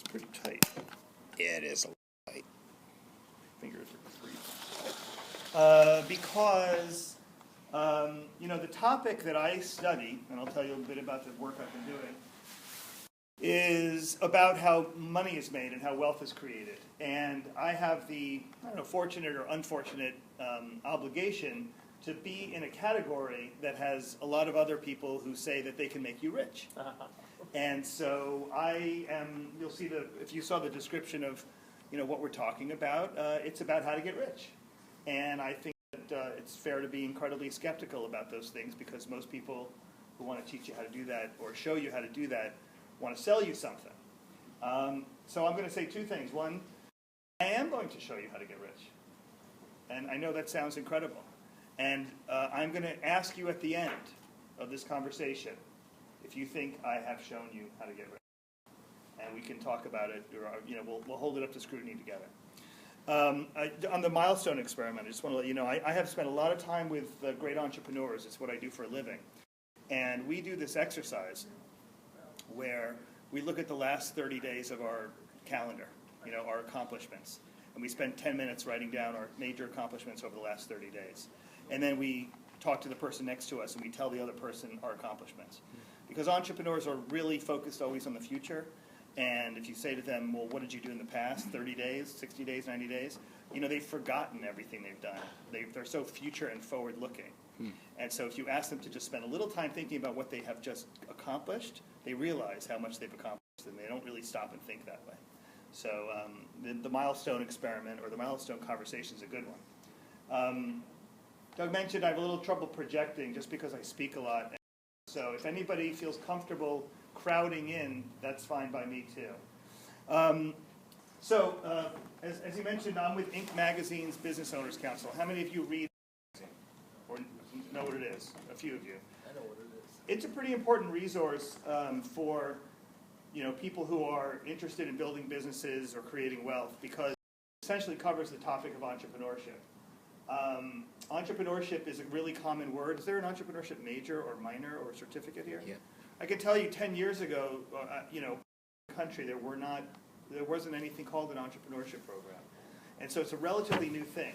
pretty tight. Yeah, it is a little tight. Fingers are free. Because, the topic that I study, and I'll tell you a bit about the work I've been doing, is about how money is made and how wealth is created. And I have the, fortunate or unfortunate obligation to be in a category that has a lot of other people who say that they can make you rich. And so you'll see if you saw the description of, what we're talking about, it's about how to get rich. And I think that it's fair to be incredibly skeptical about those things because most people who want to teach you how to do that or show you how to do that want to sell you something. So I'm going to say two things. One, I am going to show you how to get rich. And I know that sounds incredible. And I'm going to ask you at the end of this conversation if you think I have shown you how to get rich. And we can talk about it, or we'll hold it up to scrutiny together. On the milestone experiment, I just want to let you know, I have spent a lot of time with great entrepreneurs. It's what I do for a living. And we do this exercise where we look at the last 30 days of our calendar, our accomplishments. And we spend 10 minutes writing down our major accomplishments over the last 30 days. And then we talk to the person next to us and we tell the other person our accomplishments. Because entrepreneurs are really focused always on the future. And if you say to them, well, what did you do in the past, 30 days, 60 days, 90 days? They've forgotten everything they've done. They're so future and forward-looking. And so if you ask them to just spend a little time thinking about what they have just accomplished, they realize how much they've accomplished, and they don't really stop and think that way. So the milestone experiment or the milestone conversation is a good one. Doug mentioned I have a little trouble projecting just because I speak a lot. So if anybody feels comfortable crowding in, that's fine by me too. As you mentioned, I'm with Inc. Magazine's Business Owners Council. How many of you read or know what it is? A few of you. I know what it is. It's a pretty important resource for people who are interested in building businesses or creating wealth because it essentially covers the topic of entrepreneurship. Entrepreneurship is a really common word. Is there an entrepreneurship major or minor or certificate here? Yeah. I can tell you 10 years ago, in the country, there wasn't anything called an entrepreneurship program. And so it's a relatively new thing.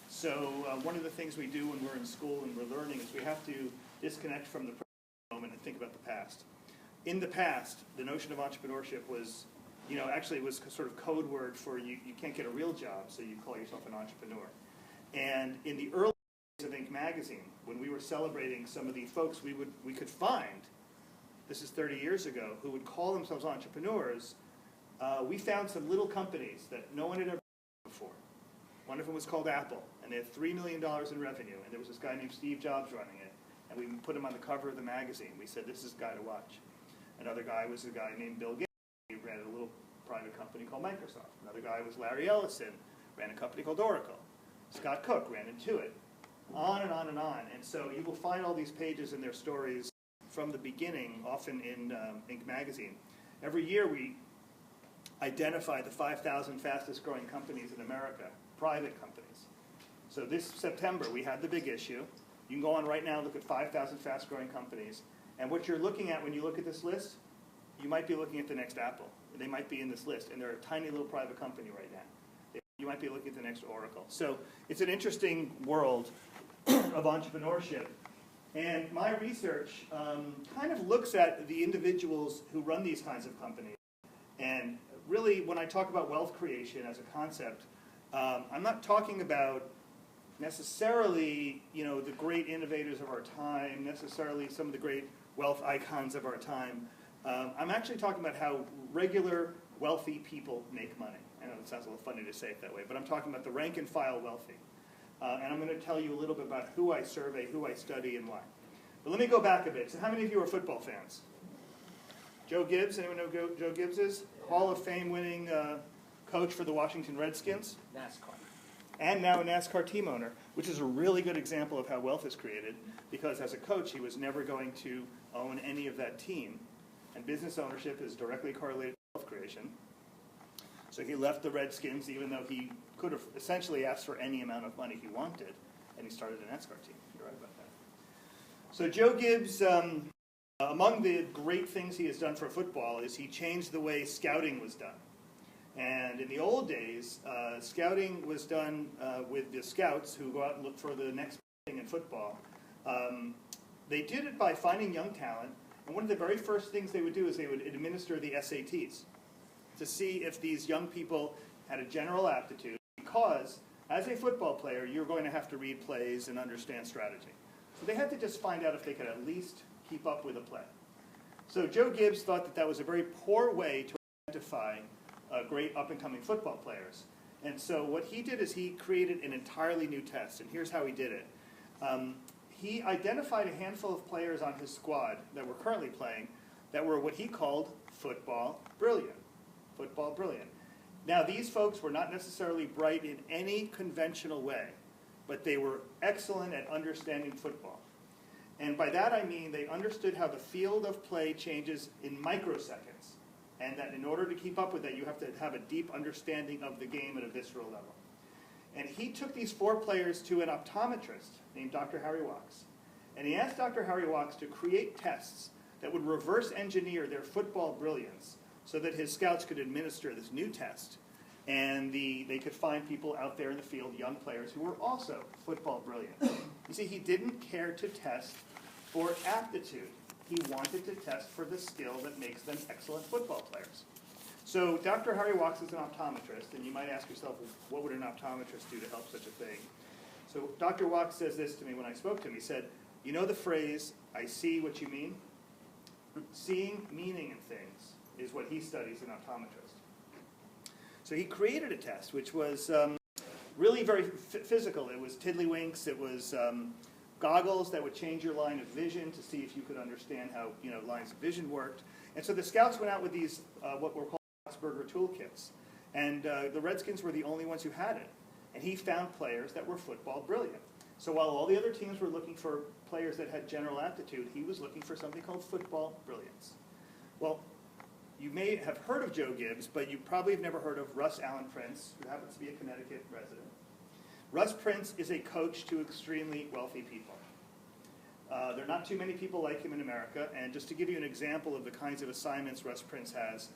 So one of the things we do when we're in school and we're learning is we have to disconnect from the present moment and think about the past. In the past, the notion of entrepreneurship was, actually it was sort of code word for you can't get a real job, so you call yourself an entrepreneur. And in the early days of Inc. Magazine, when we were celebrating some of the folks we could find, this is 30 years ago, who would call themselves entrepreneurs, we found some little companies that no one had ever seen before. One of them was called Apple, and they had $3 million in revenue, and there was this guy named Steve Jobs running it, and we put him on the cover of the magazine. We said, this is the guy to watch. Another guy was a guy named Bill Gates. He ran a little private company called Microsoft. Another guy was Larry Ellison, ran a company called Oracle. Scott Cook ran Intuit. On and on and on. And so you will find all these pages and their stories from the beginning, often in Inc. Magazine. Every year we identify the 5,000 fastest growing companies in America, private companies. So this September we had the big issue. You can go on right now and look at 5,000 fast growing companies. And what you're looking at when you look at this list, you might be looking at the next Apple. They might be in this list, and they're a tiny little private company right now. You might be looking at the next Oracle. So it's an interesting world of entrepreneurship. And my research kind of looks at the individuals who run these kinds of companies. And really, when I talk about wealth creation as a concept, I'm not talking about necessarily, the great innovators of our time, necessarily some of the great wealth icons of our time. I'm actually talking about how regular, wealthy people make money. I know it sounds a little funny to say it that way, but I'm talking about the rank and file wealthy. And I'm going to tell you a little bit about who I survey, who I study, and why. But let me go back a bit. So how many of you are football fans? Joe Gibbs, anyone know who Joe Gibbs is? Hall of Fame winning coach for the Washington Redskins. NASCAR. And now a NASCAR team owner, which is a really good example of how wealth is created, because as a coach he was never going to own any of that team. And business ownership is directly correlated to wealth creation. So he left the Redskins, even though he could have essentially asked for any amount of money he wanted, and he started a NASCAR team. You're right about that. So Joe Gibbs, among the great things he has done for football is he changed the way scouting was done. And in the old days, scouting was done with the scouts who go out and look for the next thing in football. They did it by finding young talent, and one of the very first things they would do is they would administer the SATs to see if these young people had a general aptitude, because as a football player, you're going to have to read plays and understand strategy. So they had to just find out if they could at least keep up with a play. So Joe Gibbs thought that that was a very poor way to identify great up-and-coming football players. And so what he did is he created an entirely new test, and here's how he did it. He identified a handful of players on his squad that were currently playing that were what he called football brilliant. Football brilliant. Now, these folks were not necessarily bright in any conventional way, but they were excellent at understanding football. And by that I mean they understood how the field of play changes in microseconds, and that in order to keep up with that, you have to have a deep understanding of the game at a visceral level. And he took these 4 players to an optometrist named Dr. Harry Wachs, and he asked Dr. Harry Wachs to create tests that would reverse engineer their football brilliance so that his scouts could administer this new test, and they could find people out there in the field, young players, who were also football brilliant. You see, he didn't care to test for aptitude. He wanted to test for the skill that makes them excellent football players. So Dr. Harry Wachs is an optometrist, and you might ask yourself, what would an optometrist do to help such a thing? So Dr. Wachs says this to me when I spoke to him. He said, you know the phrase, I see what you mean? Seeing meaning in things is what he studies as an optometrist. So he created a test which was really very physical. It was tiddlywinks. It was goggles that would change your line of vision to see if you could understand how lines of vision worked. And so the scouts went out with these what were called Asperger toolkits. And the Redskins were the only ones who had it. And he found players that were football brilliant. So while all the other teams were looking for players that had general aptitude, he was looking for something called football brilliance. Well, you may have heard of Joe Gibbs, but you probably have never heard of Russ Allen Prince, who happens to be a Connecticut resident. Russ Prince is a coach to extremely wealthy people. There are not too many people like him in America, and just to give you an example of the kinds of assignments Russ Prince has,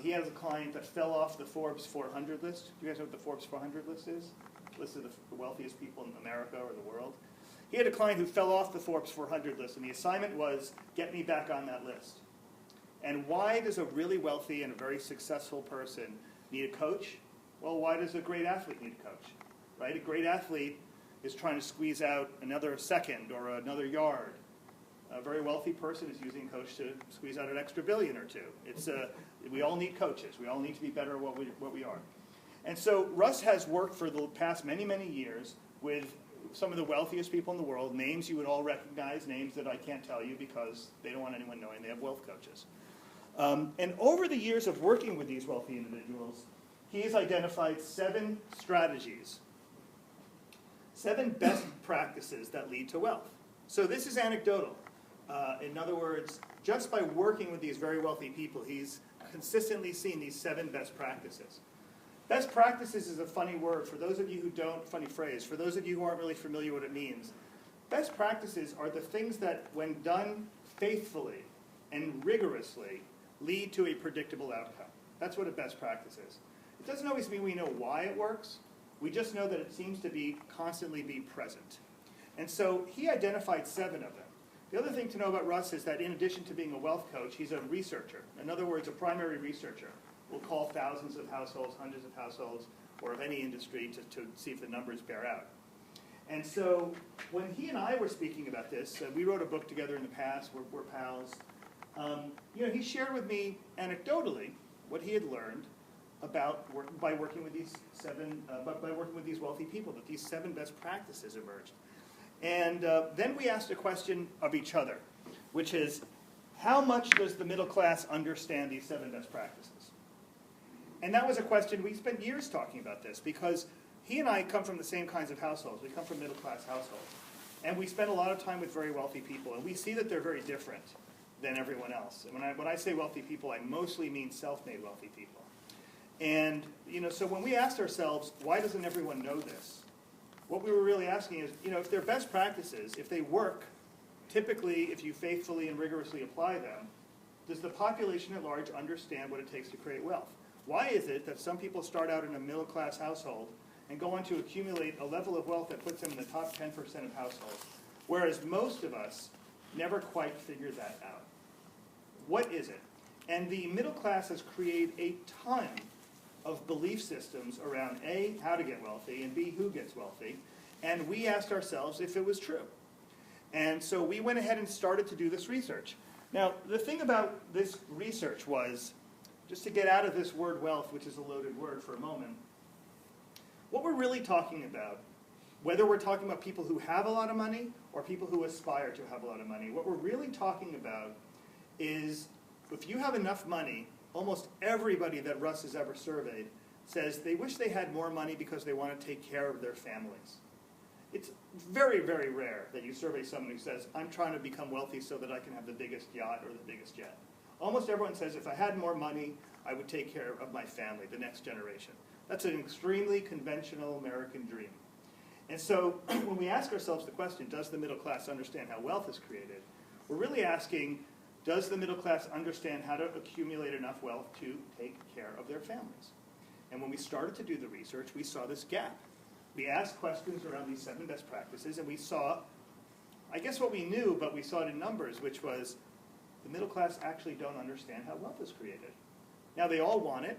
he has a client that fell off the Forbes 400 list. Do you guys know what the Forbes 400 list is? List of the wealthiest people in America or the world. He had a client who fell off the Forbes 400 list, and the assignment was, get me back on that list. And why does a really wealthy and a very successful person need a coach? Well, why does a great athlete need a coach? Right? A great athlete is trying to squeeze out another second or another yard. A very wealthy person is using a coach to squeeze out an extra billion or two. We all need coaches. We all need to be better at what we are. And so Russ has worked for the past many, many years with some of the wealthiest people in the world, names you would all recognize, names that I can't tell you because they don't want anyone knowing they have wealth coaches. And over the years of working with these wealthy individuals, he has identified 7 strategies, 7 best practices that lead to wealth. So this is anecdotal. In other words, just by working with these very wealthy people, he's consistently seen these 7 best practices. Best practices is a funny word. For those of you who don't, funny phrase, for those of you who aren't really familiar with what it means, best practices are the things that, when done faithfully and rigorously, lead to a predictable outcome. That's what a best practice is. It doesn't always mean we know why it works. We just know that it seems to be constantly be present. And so he identified 7 of them. The other thing to know about Russ is that in addition to being a wealth coach, he's a researcher. In other words, a primary researcher. We'll call thousands of households, hundreds of households, or of any industry to see if the numbers bear out. And so when he and I were speaking about this, we wrote a book together in the past, we're pals. He shared with me anecdotally what he had learned about by working with these wealthy people, that these 7 best practices emerged. And then we asked a question of each other, which is, how much does the middle class understand these 7 best practices? And that was a question, we spent years talking about this, because he and I come from the same kinds of households. We come from middle class households. And we spend a lot of time with very wealthy people, and we see that they're very different than everyone else. And when I say wealthy people, I mostly mean self-made wealthy people. And so when we asked ourselves, why doesn't everyone know this? What we were really asking is, if they're best practices, if they work, typically if you faithfully and rigorously apply them, does the population at large understand what it takes to create wealth? Why is it that some people start out in a middle-class household and go on to accumulate a level of wealth that puts them in the top 10% of households, whereas most of us never quite figure that out? What is it? And the middle class has created a ton of belief systems around A, how to get wealthy, and B, who gets wealthy. And we asked ourselves if it was true. And so we went ahead and started to do this research. Now, the thing about this research was, just to get out of this word wealth, which is a loaded word for a moment, what we're really talking about, whether we're talking about people who have a lot of money or people who aspire to have a lot of money, what we're really talking about is if you have enough money, almost everybody that Russ has ever surveyed says they wish they had more money because they want to take care of their families. It's very, very rare that you survey someone who says, I'm trying to become wealthy so that I can have the biggest yacht or the biggest jet. Almost everyone says, if I had more money, I would take care of my family, the next generation. That's an extremely conventional American dream. And so when we ask ourselves the question, does the middle class understand how wealth is created? We're really asking, does the middle class understand how to accumulate enough wealth to take care of their families? And when we started to do the research, we saw this gap. We asked questions around these 7 best practices, and we saw, I guess what we knew, but we saw it in numbers, which was the middle class actually don't understand how wealth is created. Now, they all want it,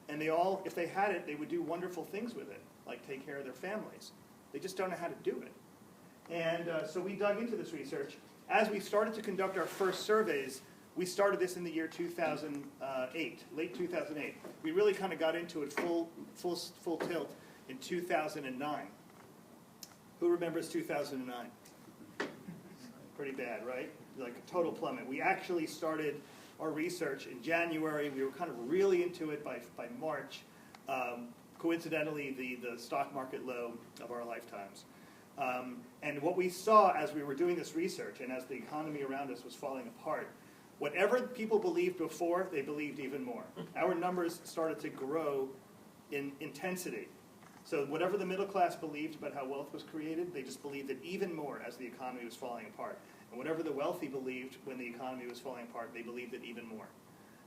and they all, if they had it, they would do wonderful things with it, like take care of their families. They just don't know how to do it. And so we dug into this research. As we started to conduct our first surveys, we started this in the year 2008, late 2008. We really kind of got into it full tilt in 2009. Who remembers 2009? Pretty bad, right? Like a total plummet. We actually started our research in January. We were kind of really into it by March. Coincidentally, the stock market low of our lifetimes. And what we saw as we were doing this research and as the economy around us was falling apart, whatever people believed before, they believed even more. Our numbers started to grow in intensity. So whatever the middle class believed about how wealth was created, they just believed it even more as the economy was falling apart. And whatever the wealthy believed when the economy was falling apart, they believed it even more.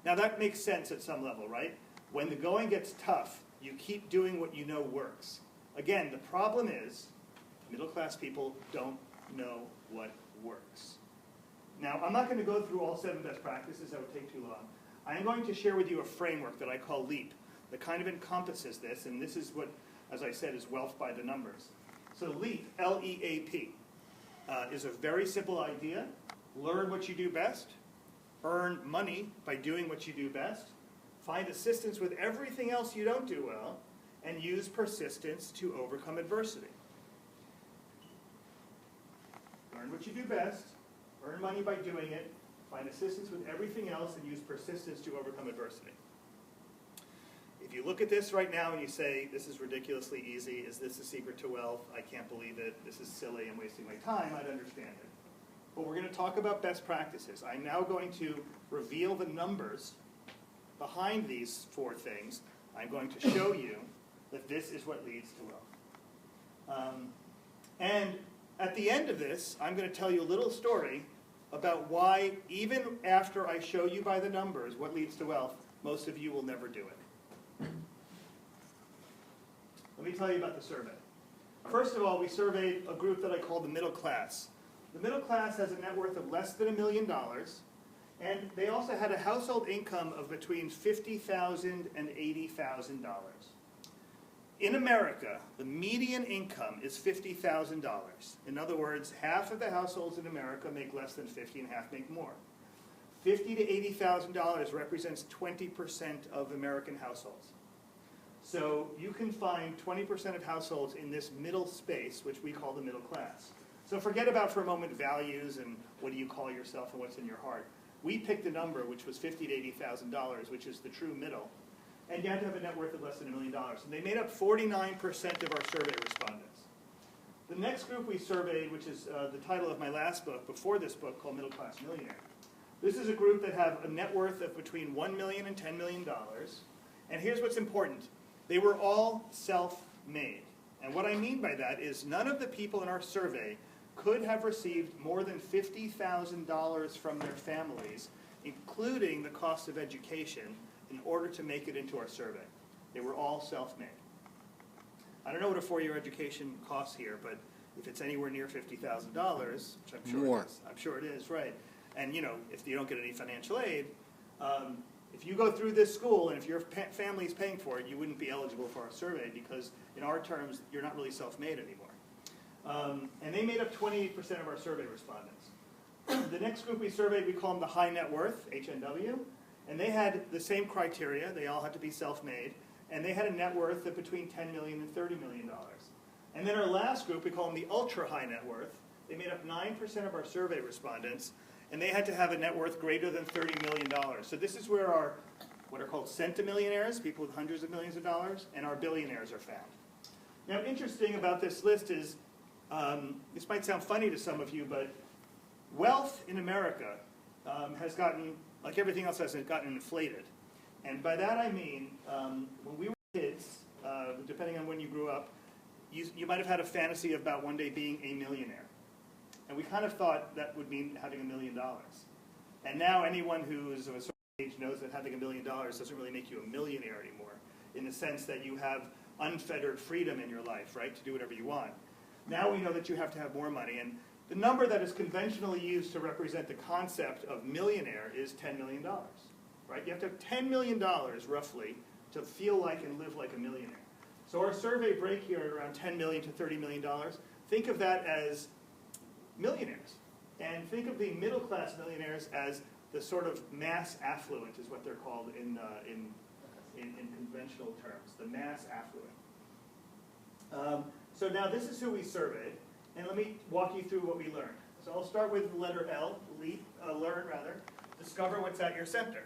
Now that makes sense at some level, right? When the going gets tough, you keep doing what you know works. Again, the problem is middle class people don't know what works. Now, I'm not going to go through all 7 best practices. That would take too long. I am going to share with you a framework that I call LEAP that kind of encompasses this, and this is what, as I said, is wealth by the numbers. So LEAP, L-E-A-P, is a very simple idea. Learn what you do best. Earn money by doing what you do best. Find assistance with everything else you don't do well. And use persistence to overcome adversity. Learn what you do best. Earn money by doing it. Find assistance with everything else and use persistence to overcome adversity. If you look at this right now and you say, this is ridiculously easy, is this the secret to wealth? I can't believe it, this is silly, I'm wasting my time, I'd understand it. But we're going to talk about best practices. I'm now going to reveal the numbers behind these 4 things. I'm going to show you that this is what leads to wealth. And at the end of this, I'm going to tell you a little story about why, even after I show you by the numbers what leads to wealth, most of you will never do it. Let me tell you about the survey. First of all, we surveyed a group that I call the middle class. The middle class has a net worth of less than $1 million, and they also had a household income of between $50,000 and $80,000. In America, the median income is $50,000. In other words, half of the households in America make less than 50 and half make more. $50,000 to $80,000 represents 20% of American households. So you can find 20% of households in this middle space, which we call the middle class. So forget about for a moment values and what do you call yourself and what's in your heart. We picked a number which was $50,000 to $80,000, which is the true middle. And you had to have a net worth of less than $1 million. And they made up 49% of our survey respondents. The next group we surveyed, which is the title of my last book before this book, called Middle Class Millionaire. This is a group that have a net worth of between $1 million and $10 million. And here's what's important. They were all self-made. And what I mean by that is none of the people in our survey could have received more than $50,000 from their families, including the cost of education, in order to make it into our survey. They were all self-made. I don't know what a four-year education costs here, but if it's anywhere near $50,000, which I'm sure More. it is, I'm sure it is, right? And you know, if you don't get any financial aid, if you go through this school and if your family is paying for it, you wouldn't be eligible for our survey because in our terms, you're not really self-made anymore. And they made up 28% of our survey respondents. The next group we surveyed, we call them the high net worth, HNW, and they had the same criteria. They all had to be self-made, and they had a net worth of between $10 million and $30 million. And then our last group, we call them the ultra high net worth. They made up 9% of our survey respondents, and they had to have a net worth greater than $30 million. So this is where our, what are called centimillionaires, people with hundreds of millions of dollars, and our billionaires are found. Now, interesting about this list is, this might sound funny to some of you, but wealth in America has gotten, like everything else, has gotten inflated. And by that I mean, when we were kids, depending on when you grew up, you might have had a fantasy about one day being a millionaire. And we kind of thought that would mean having $1 million. And now anyone who is of a certain age knows that having $1 million doesn't really make you a millionaire anymore, in the sense that you have unfettered freedom in your life, right, to do whatever you want. Now we know that you have to have more money. And the number that is conventionally used to represent the concept of millionaire is $10 million, right? You have to have $10 million, roughly, to feel like and live like a millionaire. So our survey break here at around $10 million to $30 million. Think of that as millionaires. And think of the middle-class millionaires as the sort of mass affluent, is what they're called in conventional terms, the mass affluent. So now this is who we surveyed. And let me walk you through what we learned. So I'll start with the letter L, learn rather, discover what's at your center.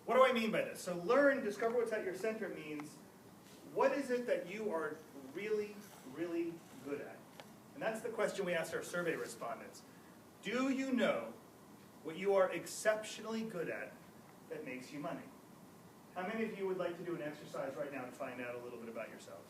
What do I mean by this? So learn, discover what's at your center means, what is it that you are really, really good at? And that's the question we asked our survey respondents. Do you know what you are exceptionally good at that makes you money? How many of you would like to do an exercise right now to find out a little bit about yourselves?